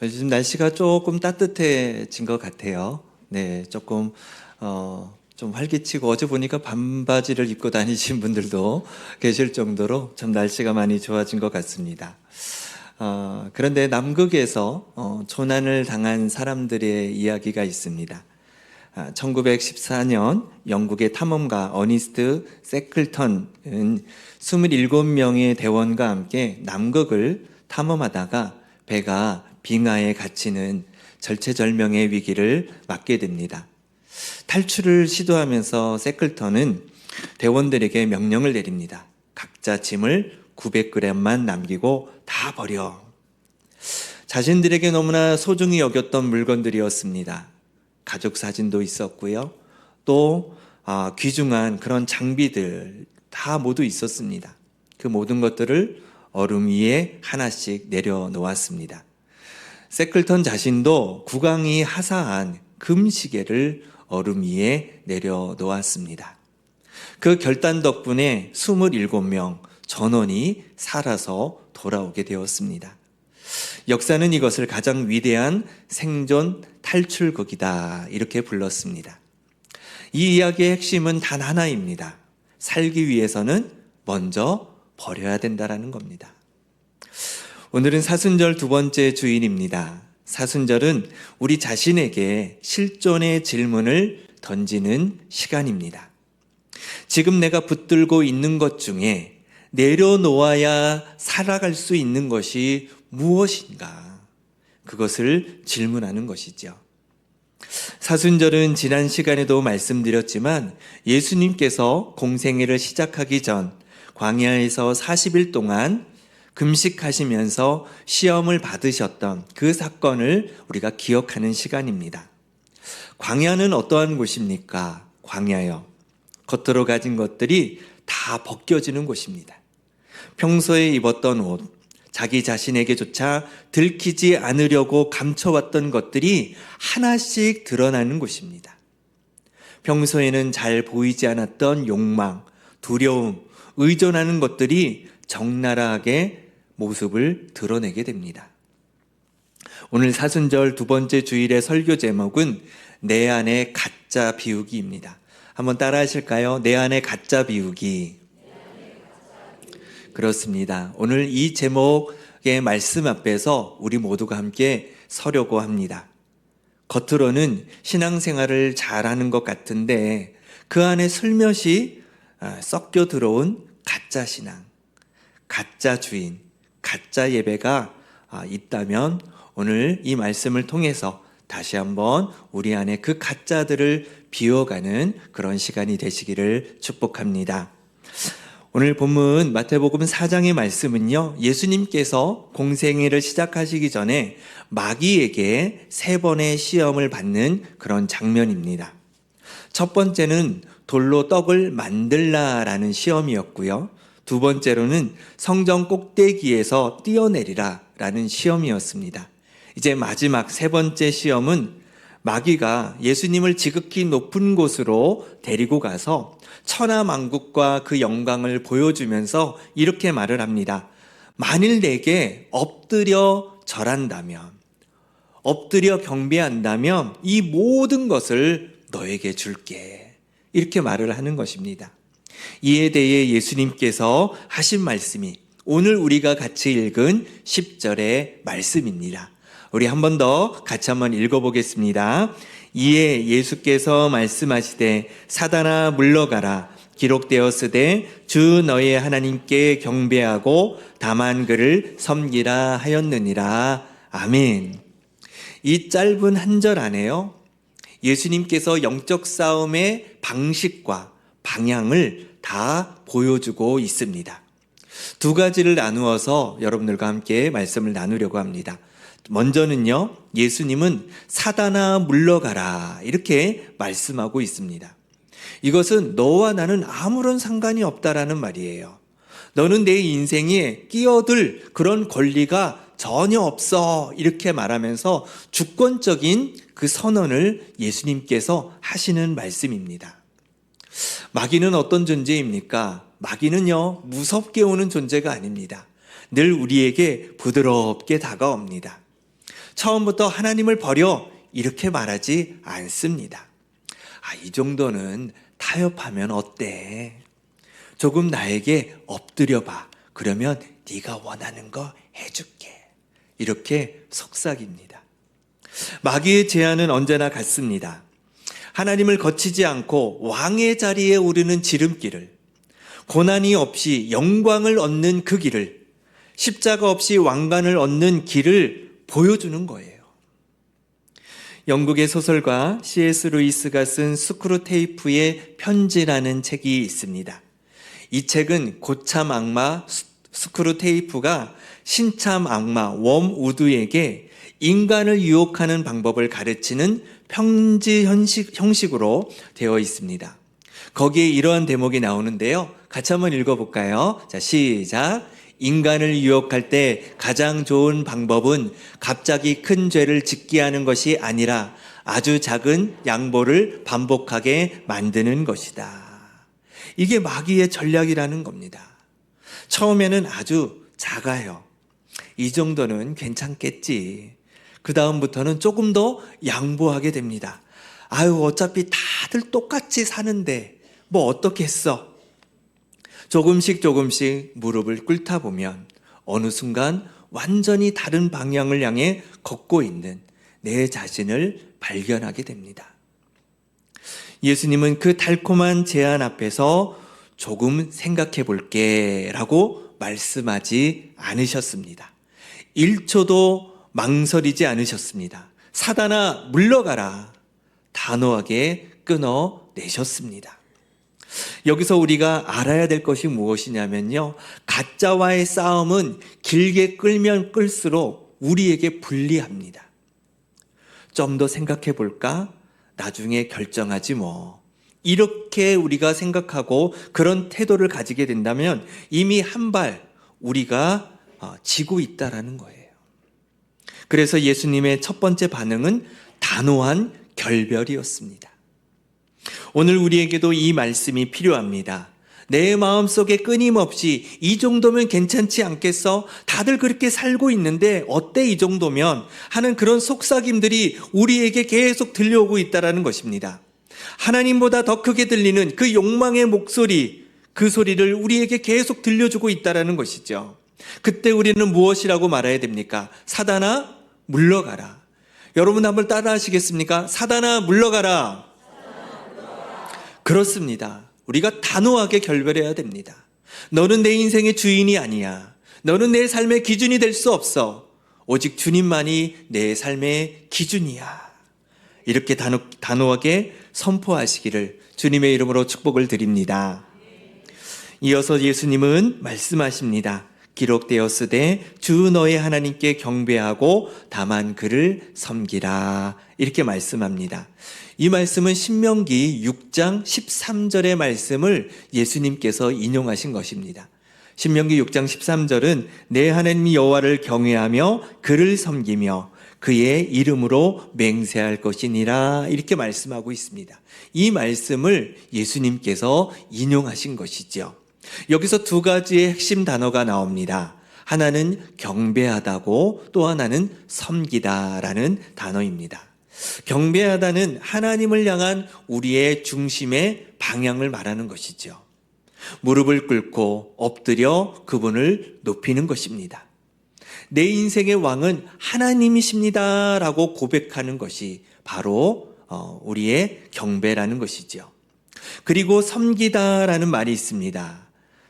요즘 날씨가 조금 따뜻해진 것 같아요. 네, 조금 좀 활기치고 어제 보니까 반바지를 입고 다니신 분들도 계실 정도로 참 날씨가 많이 좋아진 것 같습니다. 그런데 남극에서 조난을 당한 사람들의 이야기가 있습니다. 1914년 영국의 탐험가 어니스트 세클턴은 27명의 대원과 함께 남극을 탐험하다가 배가 빙하에 갇히는 절체절명의 위기를 맞게 됩니다. 탈출을 시도하면서 세클턴은 대원들에게 명령을 내립니다. 각자 짐을 900g만 남기고 다 버려. 자신들에게 너무나 소중히 여겼던 물건들이었습니다. 가족 사진도 있었고요. 또 귀중한 그런 장비들 다 모두 있었습니다. 그 모든 것들을 얼음 위에 하나씩 내려놓았습니다. 세클턴 자신도 국왕이 하사한 금시계를 얼음 위에 내려놓았습니다. 그 결단 덕분에 27명 전원이 살아서 돌아오게 되었습니다. 역사는 이것을 가장 위대한 생존 탈출극이다 이렇게 불렀습니다. 이 이야기의 핵심은 단 하나입니다. 살기 위해서는 먼저 버려야 된다라는 겁니다. 오늘은 사순절 두 번째 주일입니다. 사순절은 우리 자신에게 실존의 질문을 던지는 시간입니다. 지금 내가 붙들고 있는 것 중에 내려놓아야 살아갈 수 있는 것이 무엇인가? 그것을 질문하는 것이죠. 사순절은 지난 시간에도 말씀드렸지만 예수님께서 공생애를 시작하기 전 광야에서 40일 동안 금식하시면서 시험을 받으셨던 그 사건을 우리가 기억하는 시간입니다. 광야는 어떠한 곳입니까? 광야요. 겉으로 가진 것들이 다 벗겨지는 곳입니다. 평소에 입었던 옷, 자기 자신에게조차 들키지 않으려고 감춰왔던 것들이 하나씩 드러나는 곳입니다. 평소에는 잘 보이지 않았던 욕망, 두려움, 의존하는 것들이 적나라하게 모습을 드러내게 됩니다. 오늘 사순절 두 번째 주일의 설교 제목은 내 안의 가짜 비우기입니다. 한번 따라 하실까요? 내 안의 가짜 비우기. 그렇습니다. 오늘 이 제목의 말씀 앞에서 우리 모두가 함께 서려고 합니다. 겉으로는 신앙생활을 잘하는 것 같은데 그 안에 슬며시 섞여 들어온 가짜 신앙, 가짜 주인, 가짜 예배가 있다면 오늘 이 말씀을 통해서 다시 한번 우리 안에 그 가짜들을 비워가는 그런 시간이 되시기를 축복합니다. 오늘 본문 마태복음 4장의 말씀은요, 예수님께서 공생애를 시작하시기 전에 마귀에게 3번의 시험을 받는 그런 장면입니다. 첫 번째는 돌로 떡을 만들라라는 시험이었고요. 두 번째로는 성전 꼭대기에서 뛰어내리라라는 시험이었습니다. 이제 마지막 3번째 시험은 마귀가 예수님을 지극히 높은 곳으로 데리고 가서 천하만국과 그 영광을 보여주면서 이렇게 말을 합니다. 만일 내게 엎드려 절한다면, 엎드려 경배한다면 이 모든 것을 너에게 줄게. 이렇게 말을 하는 것입니다. 이에 대해 예수님께서 하신 말씀이 오늘 우리가 같이 읽은 10절의 말씀입니다. 우리 한 번 더 같이 한번 읽어보겠습니다. 이에 예수께서 말씀하시되 사단아 물러가라. 기록되었으되 주 너의 하나님께 경배하고 다만 그를 섬기라 하였느니라. 아멘. 이 짧은 한 절 안에요, 예수님께서 영적 싸움의 방식과 방향을 다 보여주고 있습니다. 두 가지를 나누어서 여러분들과 함께 말씀을 나누려고 합니다. 먼저는요, 예수님은 사단아 물러가라 이렇게 말씀하고 있습니다. 이것은 너와 나는 아무런 상관이 없다라는 말이에요. 너는 내 인생에 끼어들 그런 권리가 전혀 없어 이렇게 말하면서 주권적인 그 선언을 예수님께서 하시는 말씀입니다. 마귀는 어떤 존재입니까? 마귀는요, 무섭게 오는 존재가 아닙니다. 늘 우리에게 부드럽게 다가옵니다. 처음부터 하나님을 버려 이렇게 말하지 않습니다. 이 정도는 타협하면 어때? 조금 나에게 엎드려봐. 그러면 네가 원하는 거 해줄게. 이렇게 속삭입니다. 마귀의 제안은 언제나 같습니다. 하나님을 거치지 않고 왕의 자리에 오르는 지름길을, 고난이 없이 영광을 얻는 그 길을, 십자가 없이 왕관을 얻는 길을 보여주는 거예요. 영국의 소설가 C.S. 루이스가 쓴 스크루테이프의 편지라는 책이 있습니다. 이 책은 고참 악마 스크루테이프가 신참 악마 웜우드에게 인간을 유혹하는 방법을 가르치는 편지 형식으로 되어 있습니다. 거기에 이러한 대목이 나오는데요. 같이 한번 읽어볼까요? 자, 시작. 인간을 유혹할 때 가장 좋은 방법은 갑자기 큰 죄를 짓게 하는 것이 아니라 아주 작은 양보를 반복하게 만드는 것이다. 이게 마귀의 전략이라는 겁니다. 처음에는 아주 작아요. 이 정도는 괜찮겠지. 그 다음부터는 조금 더 양보하게 됩니다. 어차피 다들 똑같이 사는데 뭐 어떻겠어? 조금씩 무릎을 꿇다 보면 어느 순간 완전히 다른 방향을 향해 걷고 있는 내 자신을 발견하게 됩니다. 예수님은 그 달콤한 제안 앞에서 조금 생각해 볼게 라고 말씀하지 않으셨습니다. 1초도 망설이지 않으셨습니다. 사단아 물러가라. 단호하게 끊어내셨습니다. 여기서 우리가 알아야 될 것이 무엇이냐면요. 가짜와의 싸움은 길게 끌면 끌수록 우리에게 불리합니다. 좀 더 생각해 볼까? 나중에 결정하지 뭐. 이렇게 우리가 생각하고 그런 태도를 가지게 된다면 이미 한 발 우리가 지고 있다라는 거예요. 그래서 예수님의 첫 번째 반응은 단호한 결별이었습니다. 오늘 우리에게도 이 말씀이 필요합니다. 내 마음속에 끊임없이 이 정도면 괜찮지 않겠어? 다들 그렇게 살고 있는데 어때 이 정도면? 하는 그런 속삭임들이 우리에게 계속 들려오고 있다는 것입니다. 하나님보다 더 크게 들리는 그 욕망의 목소리, 그 소리를 우리에게 계속 들려주고 있다는 것이죠. 그때 우리는 무엇이라고 말해야 됩니까? 사단아 물러가라. 여러분 한번 따라 하시겠습니까? 사단아 물러가라. 그렇습니다. 우리가 단호하게 결별해야 됩니다. 너는 내 인생의 주인이 아니야. 너는 내 삶의 기준이 될 수 없어. 오직 주님만이 내 삶의 기준이야. 이렇게 단호하게 선포하시기를 주님의 이름으로 축복을 드립니다. 이어서 예수님은 말씀하십니다. 기록되었으되 주 너의 하나님께 경배하고 다만 그를 섬기라. 이렇게 말씀합니다. 이 말씀은 신명기 6장 13절의 말씀을 예수님께서 인용하신 것입니다. 신명기 6장 13절은 내 하나님 여호와를 경외하며 그를 섬기며 그의 이름으로 맹세할 것이니라. 이렇게 말씀하고 있습니다. 이 말씀을 예수님께서 인용하신 것이죠. 여기서 두 가지의 핵심 단어가 나옵니다. 하나는 경배하다고 또 하나는 섬기다라는 단어입니다. 경배하다는 하나님을 향한 우리의 중심의 방향을 말하는 것이죠. 무릎을 꿇고 엎드려 그분을 높이는 것입니다. 내 인생의 왕은 하나님이십니다 라고 고백하는 것이 바로 우리의 경배라는 것이죠. 그리고 섬기다라는 말이 있습니다.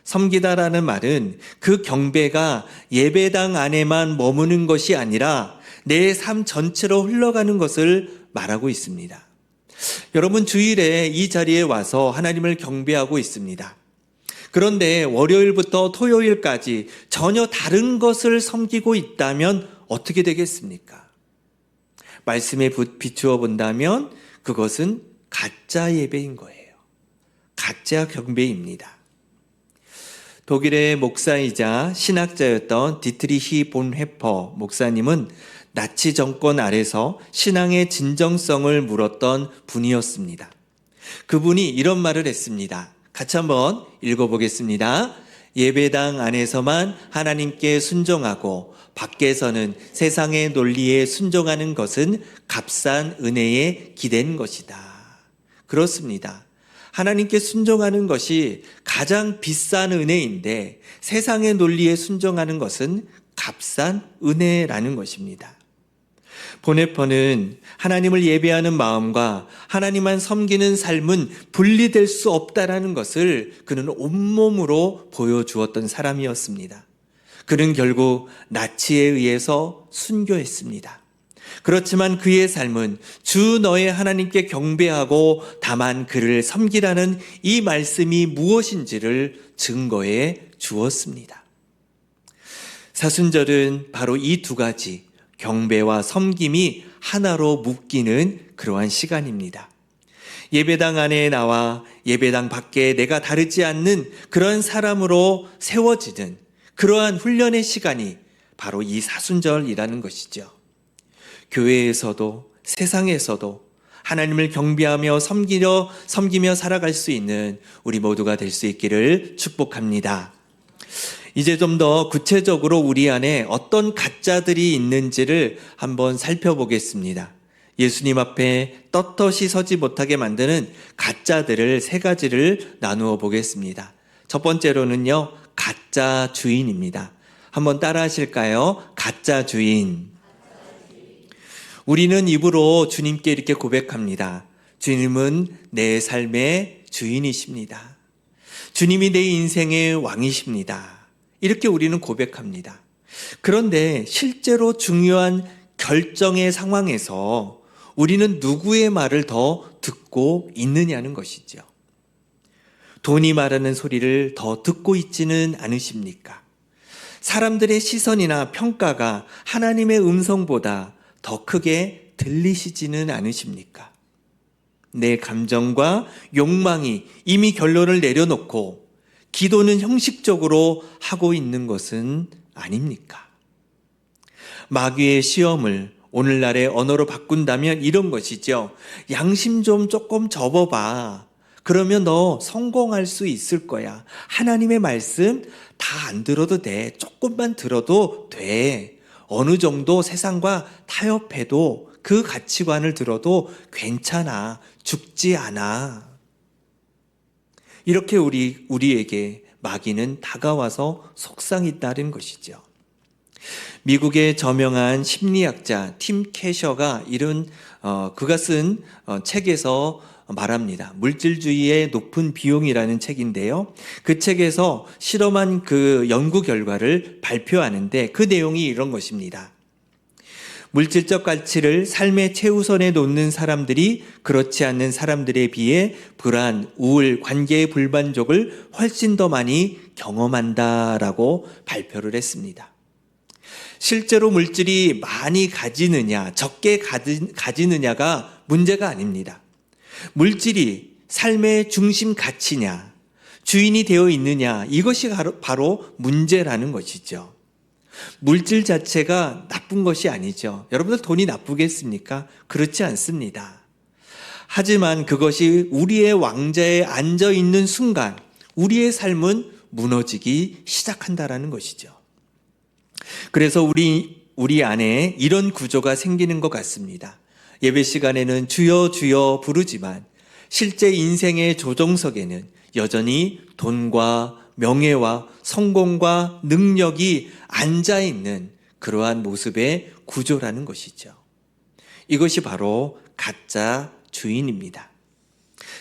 섬기다라는 말은 그 경배가 예배당 안에만 머무는 것이 아니라 내 삶 전체로 흘러가는 것을 말하고 있습니다. 여러분 주일에 이 자리에 와서 하나님을 경배하고 있습니다. 그런데 월요일부터 토요일까지 전혀 다른 것을 섬기고 있다면 어떻게 되겠습니까? 말씀에 비추어 본다면 그것은 가짜 예배인 거예요. 가짜 경배입니다. 독일의 목사이자 신학자였던 디트리히 본헤퍼 목사님은 나치 정권 아래서 신앙의 진정성을 물었던 분이었습니다. 그분이 이런 말을 했습니다. 같이 한번 읽어보겠습니다. 예배당 안에서만 하나님께 순종하고 밖에서는 세상의 논리에 순종하는 것은 값싼 은혜에 기댄 것이다. 그렇습니다. 하나님께 순종하는 것이 가장 비싼 은혜인데 세상의 논리에 순종하는 것은 값싼 은혜라는 것입니다. 보네퍼는 하나님을 예배하는 마음과 하나님만 섬기는 삶은 분리될 수 없다라는 것을 그는 온몸으로 보여주었던 사람이었습니다. 그는 결국 나치에 의해서 순교했습니다. 그렇지만 그의 삶은 주 너의 하나님께 경배하고 다만 그를 섬기라는 이 말씀이 무엇인지를 증거해 주었습니다. 사순절은 바로 이 두 가지, 경배와 섬김이 하나로 묶이는 그러한 시간입니다. 예배당 안에 나와 예배당 밖에 내가 다르지 않는 그런 사람으로 세워지는 그러한 훈련의 시간이 바로 이 사순절이라는 것이죠. 교회에서도 세상에서도 하나님을 경배하며 섬기며 살아갈 수 있는 우리 모두가 될 수 있기를 축복합니다. 이제 좀 더 구체적으로 우리 안에 어떤 가짜들이 있는지를 한번 살펴보겠습니다. 예수님 앞에 떳떳이 서지 못하게 만드는 가짜들을 세 가지를 나누어 보겠습니다. 첫 번째로는요, 가짜 주인입니다. 한번 따라 하실까요? 가짜 주인. 우리는 입으로 주님께 이렇게 고백합니다. 주님은 내 삶의 주인이십니다. 주님이 내 인생의 왕이십니다. 이렇게 우리는 고백합니다. 그런데 실제로 중요한 결정의 상황에서 우리는 누구의 말을 더 듣고 있느냐는 것이죠. 돈이 말하는 소리를 더 듣고 있지는 않으십니까? 사람들의 시선이나 평가가 하나님의 음성보다 더 크게 들리시지는 않으십니까? 내 감정과 욕망이 이미 결론을 내려놓고 기도는 형식적으로 하고 있는 것은 아닙니까? 마귀의 시험을 오늘날의 언어로 바꾼다면 이런 것이죠. 양심 좀 조금 접어봐. 그러면 너 성공할 수 있을 거야. 하나님의 말씀 다 안 들어도 돼. 조금만 들어도 돼. 어느 정도 세상과 타협해도 그 가치관을 들어도 괜찮아. 죽지 않아. 이렇게 우리에게 마귀는 다가와서 속상했다는 것이죠. 미국의 저명한 심리학자 팀 캐셔가 그가 쓴 책에서 말합니다. 물질주의의 높은 비용이라는 책인데요. 그 책에서 실험한 그 연구 결과를 발표하는데 그 내용이 이런 것입니다. 물질적 가치를 삶의 최우선에 놓는 사람들이 그렇지 않는 사람들에 비해 불안, 우울, 관계의 불만족을 훨씬 더 많이 경험한다라고 발표를 했습니다. 실제로 물질이 많이 가지느냐, 적게 가지느냐가 문제가 아닙니다. 물질이 삶의 중심 가치냐, 주인이 되어 있느냐, 이것이 바로 문제라는 것이죠. 물질 자체가 나쁜 것이 아니죠. 여러분들 돈이 나쁘겠습니까? 그렇지 않습니다. 하지만 그것이 우리의 왕좌에 앉아 있는 순간 우리의 삶은 무너지기 시작한다라는 것이죠. 그래서 우리 안에 이런 구조가 생기는 것 같습니다. 예배 시간에는 주여 주여 부르지만 실제 인생의 조종석에는 여전히 돈과 명예와 성공과 능력이 앉아있는 그러한 모습의 구조라는 것이죠. 이것이 바로 가짜 주인입니다.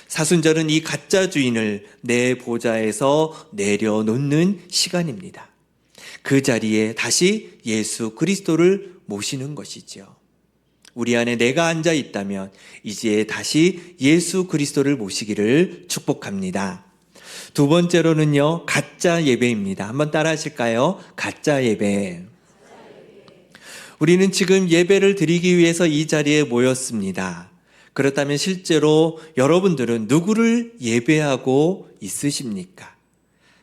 사순절은 이 가짜 주인을 내 보좌에서 내려놓는 시간입니다. 그 자리에 다시 예수 그리스도를 모시는 것이죠. 우리 안에 내가 앉아 있다면 이제 다시 예수 그리스도를 모시기를 축복합니다. 두 번째로는요, 가짜 예배입니다. 한번 따라 하실까요? 가짜 예배. 우리는 지금 예배를 드리기 위해서 이 자리에 모였습니다. 그렇다면 실제로 여러분들은 누구를 예배하고 있으십니까?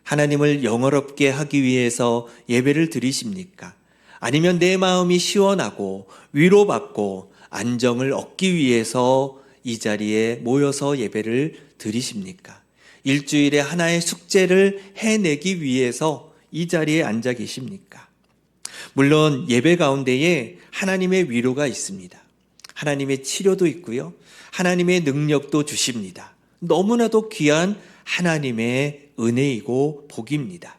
하나님을 영어롭게 하기 위해서 예배를 드리십니까? 아니면 내 마음이 시원하고 위로받고 안정을 얻기 위해서 이 자리에 모여서 예배를 드리십니까? 일주일에 하나의 숙제를 해내기 위해서 이 자리에 앉아 계십니까? 물론 예배 가운데에 하나님의 위로가 있습니다. 하나님의 치료도 있고요. 하나님의 능력도 주십니다. 너무나도 귀한 하나님의 은혜이고 복입니다.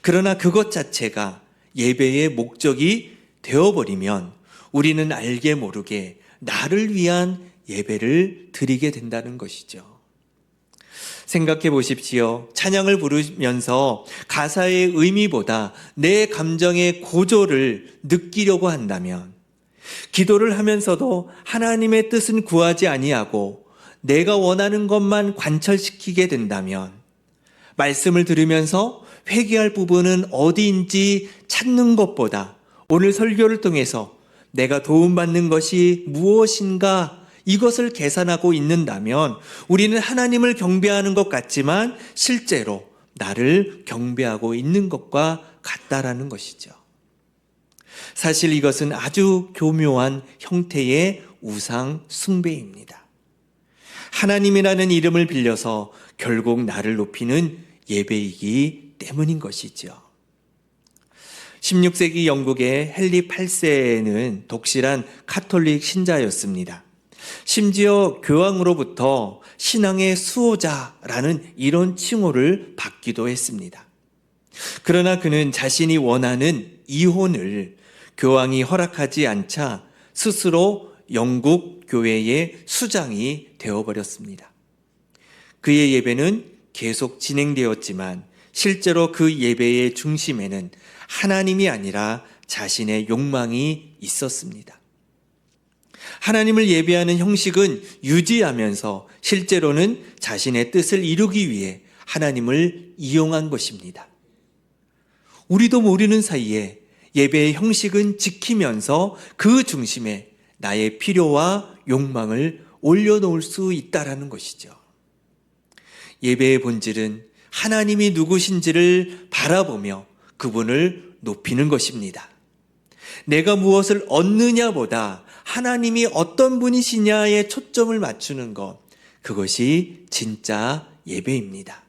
그러나 그것 자체가 예배의 목적이 되어버리면 우리는 알게 모르게 나를 위한 예배를 드리게 된다는 것이죠. 생각해 보십시오. 찬양을 부르면서 가사의 의미보다 내 감정의 고조를 느끼려고 한다면, 기도를 하면서도 하나님의 뜻은 구하지 아니하고 내가 원하는 것만 관철시키게 된다면, 말씀을 들으면서 회개할 부분은 어디인지 찾는 것보다 오늘 설교를 통해서 내가 도움받는 것이 무엇인가 이것을 계산하고 있는다면 우리는 하나님을 경배하는 것 같지만 실제로 나를 경배하고 있는 것과 같다라는 것이죠. 사실 이것은 아주 교묘한 형태의 우상 숭배입니다. 하나님이라는 이름을 빌려서 결국 나를 높이는 예배이기 때문인 것이죠. 16세기 영국의 헨리 8세는 독실한 카톨릭 신자였습니다. 심지어 교황으로부터 신앙의 수호자라는 이런 칭호를 받기도 했습니다. 그러나 그는 자신이 원하는 이혼을 교황이 허락하지 않자 스스로 영국 교회의 수장이 되어버렸습니다. 그의 예배는 계속 진행되었지만 실제로 그 예배의 중심에는 하나님이 아니라 자신의 욕망이 있었습니다. 하나님을 예배하는 형식은 유지하면서 실제로는 자신의 뜻을 이루기 위해 하나님을 이용한 것입니다. 우리도 모르는 사이에 예배의 형식은 지키면서 그 중심에 나의 필요와 욕망을 올려놓을 수 있다는 것이죠. 예배의 본질은 하나님이 누구신지를 바라보며 그분을 높이는 것입니다. 내가 무엇을 얻느냐보다 하나님이 어떤 분이시냐에 초점을 맞추는 것, 그것이 진짜 예배입니다.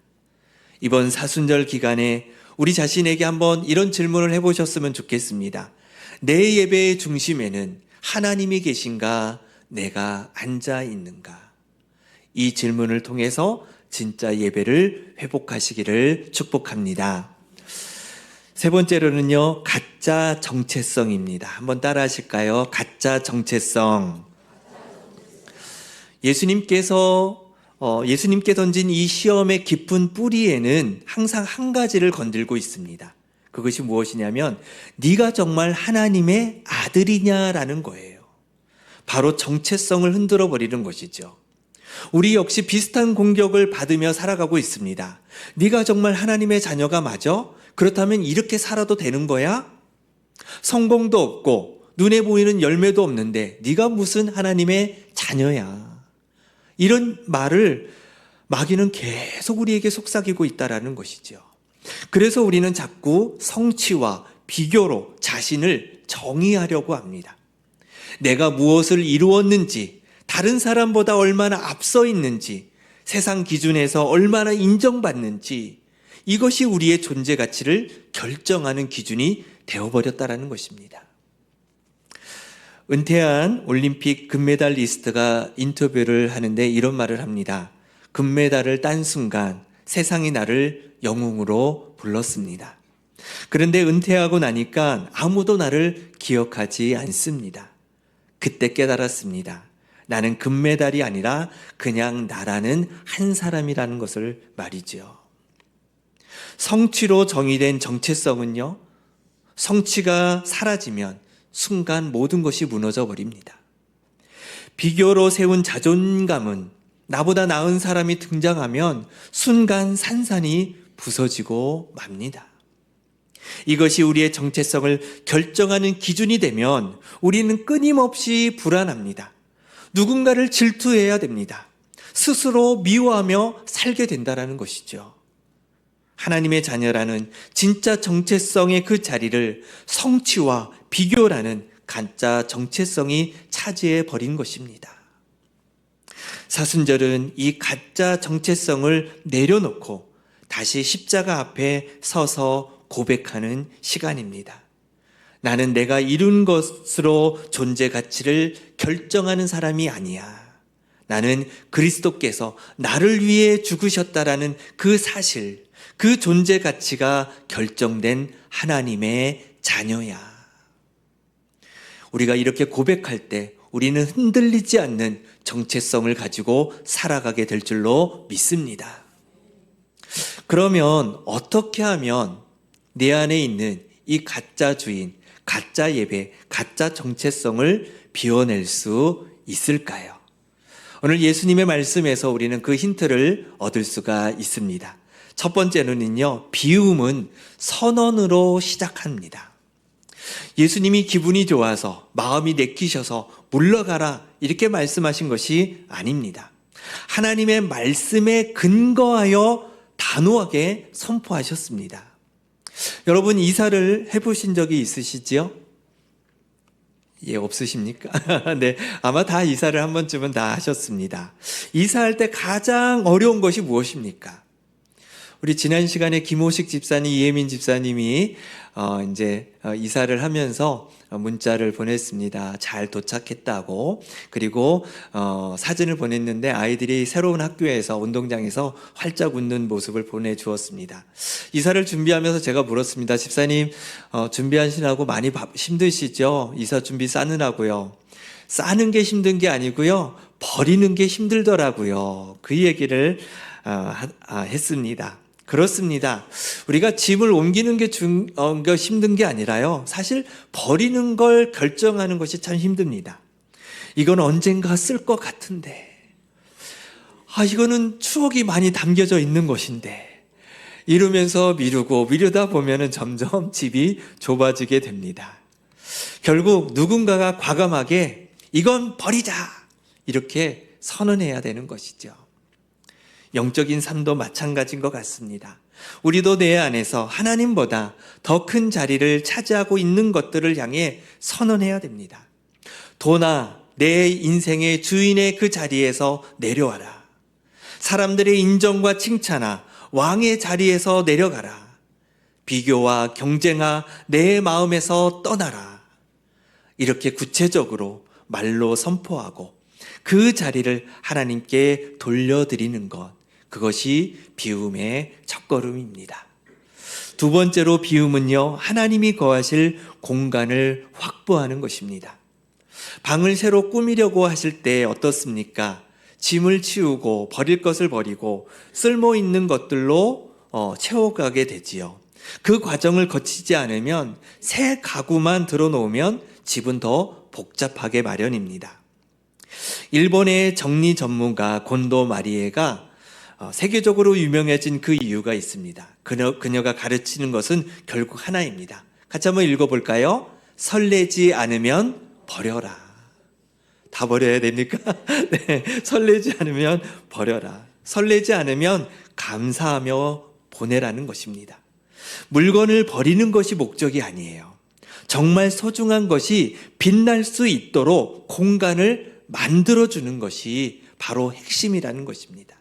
이번 사순절 기간에 우리 자신에게 한번 이런 질문을 해보셨으면 좋겠습니다. 내 예배의 중심에는 하나님이 계신가, 내가 앉아 있는가? 이 질문을 통해서 진짜 예배를 회복하시기를 축복합니다. 세 번째로는요, 가짜 정체성입니다. 한번 따라 하실까요? 가짜 정체성. 예수님께 던진 이 시험의 깊은 뿌리에는 항상 한 가지를 건들고 있습니다. 그것이 무엇이냐면 네가 정말 하나님의 아들이냐라는 거예요. 바로 정체성을 흔들어 버리는 것이죠. 우리 역시 비슷한 공격을 받으며 살아가고 있습니다. 네가 정말 하나님의 자녀가 맞아? 그렇다면 이렇게 살아도 되는 거야? 성공도 없고 눈에 보이는 열매도 없는데 네가 무슨 하나님의 자녀야? 이런 말을 마귀는 계속 우리에게 속삭이고 있다라는 것이죠. 그래서 우리는 자꾸 성취와 비교로 자신을 정의하려고 합니다. 내가 무엇을 이루었는지, 다른 사람보다 얼마나 앞서 있는지, 세상 기준에서 얼마나 인정받는지, 이것이 우리의 존재 가치를 결정하는 기준이 되어버렸다는 것입니다. 은퇴한 올림픽 금메달리스트가 인터뷰를 하는데 이런 말을 합니다. 금메달을 딴 순간 세상이 나를 영웅으로 불렀습니다. 그런데 은퇴하고 나니까 아무도 나를 기억하지 않습니다. 그때 깨달았습니다. 나는 금메달이 아니라 그냥 나라는 한 사람이라는 것을 말이죠. 성취로 정의된 정체성은요, 성취가 사라지면 순간 모든 것이 무너져 버립니다. 비교로 세운 자존감은 나보다 나은 사람이 등장하면 순간 산산이 부서지고 맙니다. 이것이 우리의 정체성을 결정하는 기준이 되면 우리는 끊임없이 불안합니다. 누군가를 질투해야 됩니다. 스스로 미워하며 살게 된다는 것이죠. 하나님의 자녀라는 진짜 정체성의 그 자리를 성취와 비교라는 가짜 정체성이 차지해 버린 것입니다. 사순절은 이 가짜 정체성을 내려놓고 다시 십자가 앞에 서서 고백하는 시간입니다. 나는 내가 이룬 것으로 존재 가치를 결정하는 사람이 아니야. 나는 그리스도께서 나를 위해 죽으셨다라는 그 사실, 그 존재 가치가 결정된 하나님의 자녀야. 우리가 이렇게 고백할 때 우리는 흔들리지 않는 정체성을 가지고 살아가게 될 줄로 믿습니다. 그러면 어떻게 하면 내 안에 있는 이 가짜 주인, 가짜 예배, 가짜 정체성을 비워낼 수 있을까요? 오늘 예수님의 말씀에서 우리는 그 힌트를 얻을 수가 있습니다. 첫 번째는요, 비움은 선언으로 시작합니다. 예수님이 기분이 좋아서 마음이 내키셔서 물러가라 이렇게 말씀하신 것이 아닙니다. 하나님의 말씀에 근거하여 단호하게 선포하셨습니다. 여러분 이사를 해보신 적이 있으시지요? 예, 없으십니까? 네, 아마 다 이사를 한 번쯤은 다 하셨습니다. 이사할 때 가장 어려운 것이 무엇입니까? 우리 지난 시간에 김호식 집사님, 이혜민 집사님이 이사를 하면서 문자를 보냈습니다. 잘 도착했다고. 그리고 사진을 보냈는데 아이들이 새로운 학교에서 운동장에서 활짝 웃는 모습을 보내주었습니다. 이사를 준비하면서 제가 물었습니다. 집사님 준비하시라고 많이 힘드시죠? 이사 준비 싸느라고요. 싸는 게 힘든 게 아니고요. 버리는 게 힘들더라고요. 그 얘기를 했습니다. 그렇습니다. 우리가 짐을 옮기는 게 힘든 게 아니라요. 사실 버리는 걸 결정하는 것이 참 힘듭니다. 이건 언젠가 쓸 것 같은데, 이거는 추억이 많이 담겨져 있는 것인데, 이러면서 미루다 보면은 점점 집이 좁아지게 됩니다. 결국 누군가가 과감하게 이건 버리자 이렇게 선언해야 되는 것이죠. 영적인 삶도 마찬가지인 것 같습니다. 우리도 내 안에서 하나님보다 더 큰 자리를 차지하고 있는 것들을 향해 선언해야 됩니다. 도나 내 인생의 주인의 그 자리에서 내려와라. 사람들의 인정과 칭찬아 왕의 자리에서 내려가라. 비교와 경쟁아 내 마음에서 떠나라. 이렇게 구체적으로 말로 선포하고 그 자리를 하나님께 돌려드리는 것, 그것이 비움의 첫걸음입니다. 두 번째로 비움은요, 하나님이 거하실 공간을 확보하는 것입니다. 방을 새로 꾸미려고 하실 때 어떻습니까? 짐을 치우고 버릴 것을 버리고 쓸모 있는 것들로 채워가게 되지요. 그 과정을 거치지 않으면 새 가구만 들어놓으면 집은 더 복잡하게 마련입니다. 일본의 정리 전문가 곤도 마리에가 세계적으로 유명해진 그 이유가 있습니다. 그녀가 가르치는 것은 결국 하나입니다. 같이 한번 읽어볼까요? 설레지 않으면 버려라. 다 버려야 됩니까? 네, 설레지 않으면 버려라. 설레지 않으면 감사하며 보내라는 것입니다. 물건을 버리는 것이 목적이 아니에요. 정말 소중한 것이 빛날 수 있도록 공간을 만들어주는 것이 바로 핵심이라는 것입니다.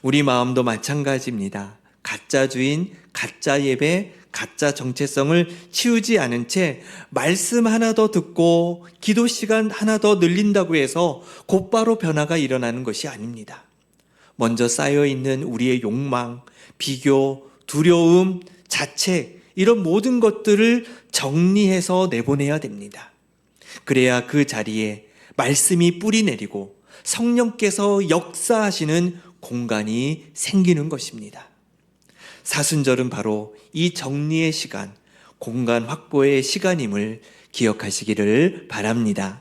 우리 마음도 마찬가지입니다. 가짜 주인, 가짜 예배, 가짜 정체성을 치우지 않은 채 말씀 하나 더 듣고 기도 시간 하나 더 늘린다고 해서 곧바로 변화가 일어나는 것이 아닙니다. 먼저 쌓여있는 우리의 욕망, 비교, 두려움, 자책, 이런 모든 것들을 정리해서 내보내야 됩니다. 그래야 그 자리에 말씀이 뿌리 내리고 성령께서 역사하시는 공간이 생기는 것입니다. 사순절은 바로 이 정리의 시간, 공간 확보의 시간임을 기억하시기를 바랍니다.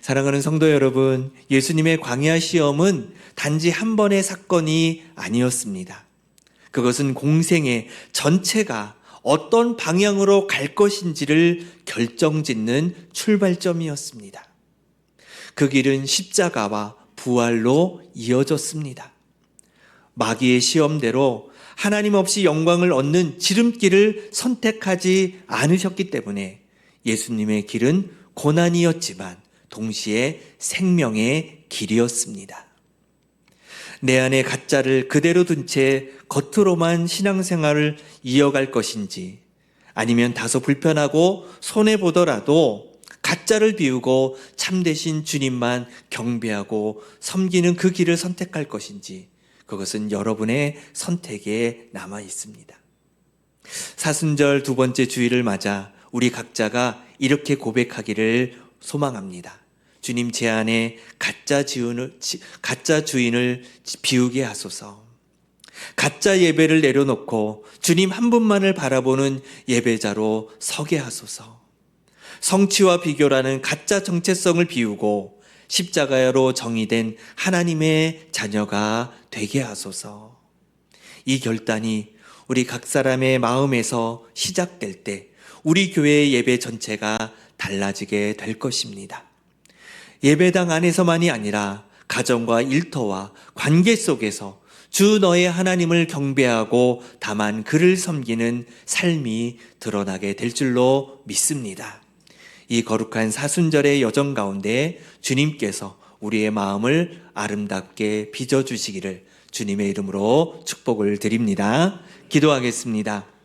사랑하는 성도 여러분, 예수님의 광야 시험은 단지 한 번의 사건이 아니었습니다. 그것은 공생의 전체가 어떤 방향으로 갈 것인지를 결정짓는 출발점이었습니다. 그 길은 십자가와 부활로 이어졌습니다. 마귀의 시험대로 하나님 없이 영광을 얻는 지름길을 선택하지 않으셨기 때문에 예수님의 길은 고난이었지만 동시에 생명의 길이었습니다. 내 안에 가짜를 그대로 둔 채 겉으로만 신앙생활을 이어갈 것인지, 아니면 다소 불편하고 손해보더라도 가짜를 비우고 참되신 주님만 경배하고 섬기는 그 길을 선택할 것인지, 그것은 여러분의 선택에 남아 있습니다. 사순절 두 번째 주일을 맞아 우리 각자가 이렇게 고백하기를 소망합니다. 주님, 제 안에 가짜 주인을 비우게 하소서. 가짜 예배를 내려놓고 주님 한 분만을 바라보는 예배자로 서게 하소서. 성취와 비교라는 가짜 정체성을 비우고 십자가로 정의된 하나님의 자녀가 되게 하소서. 이 결단이 우리 각 사람의 마음에서 시작될 때 우리 교회의 예배 전체가 달라지게 될 것입니다. 예배당 안에서만이 아니라 가정과 일터와 관계 속에서 주 너의 하나님을 경배하고 다만 그를 섬기는 삶이 드러나게 될 줄로 믿습니다. 이 거룩한 사순절의 여정 가운데 주님께서 우리의 마음을 아름답게 빚어주시기를 주님의 이름으로 축복을 드립니다. 기도하겠습니다.